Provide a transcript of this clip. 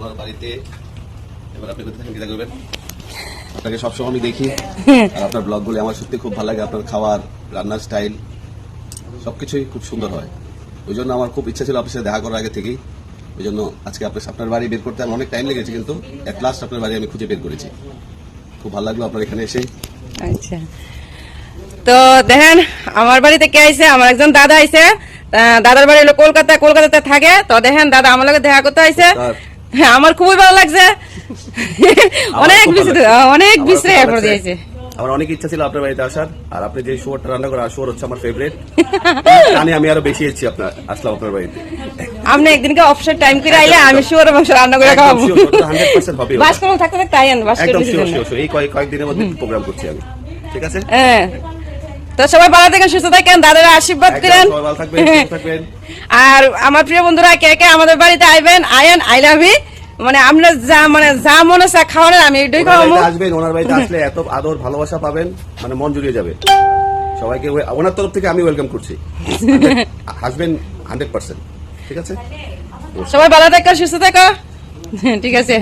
ওনার বাড়িতে। এবার আপনি কোথা থেকে বিদায় করবেন? আপনাকে সবসময় আমি দেখি আর আপনার ব্লগগুলি আমার সত্যি খুব ভালো লাগে। আপনার খাওয়ার, রান্নার স্টাইল সবকিছুই খুব সুন্দর হয়। ওই জন্য আমার খুব ইচ্ছা ছিল আপনার সাথে দেখা করার আগে থেকেই। ওই জন্য আজকে আপনার বাড়ি বের করতে আমার অনেক টাইম লেগেছে, কিন্তু এট লাস্ট আপনার বাড়ি আমি খুঁজে বের করেছি। খুব ভালো লাগলো আপনার এখানে এসে। আচ্ছা, তো দেখেন আমার বাড়িতে কে আইছে, আমার একজন দাদা আইছে। দাদার বাড়ি হলো কলকাতাতে থাকে। তো দেখেন দাদা আমার লগে দেখা করতে আইছে। হ্যাঁ, আমার খুবই ভালো লাগছে। অনেক বিশ্রে এরপর দিয়েছে। আমার অনেক ইচ্ছা ছিল আপনার বাড়িতে আসার, আর আপনি যে শুয়োরটা রান্না করা শুয়োর হচ্ছে আমার ফেভারিট। আমি আরো বেশি এসেছি আসলাম আপনার বাড়িতে। আপনি একদিনকে অফিসের টাইম করে আইলে আমি শুয়োর মাংস রান্না করে খাওয়াবো। 100% হবে। বাস করুন থাকতে থাকতে আইয়েন, বাস করে একদম শিওর। এই কয়েকদিনের মধ্যে প্রোগ্রাম করছি আমি, ঠিক আছে? হ্যাঁ, তো সবাই ভালো থাকেন, সুস্থ থাকেন, দাদার আশীর্বাদ করেন। সবাই ভালো থাকবেন। আর আমার প্রিয় বন্ধুরা কে কে আমাদের বাড়িতে আইয়েন, আই লাভ ইউ। মানে আপনার যা মনে হচ্ছে খাওয়ানোর আমি এটাই খাওয়াবো। আসবেন, ওনার বাড়িতে আসলে এত আদর ভালোবাসা পাবেন, মানে মন জুড়িয়ে যাবে। সবাইকে ওনার তরফ থেকে আমি ওয়েলকাম করছি। আসবেন 100%, ঠিক আছে? সবাই ভালো থাকো, সুস্থ থাকো, ঠিক আছে।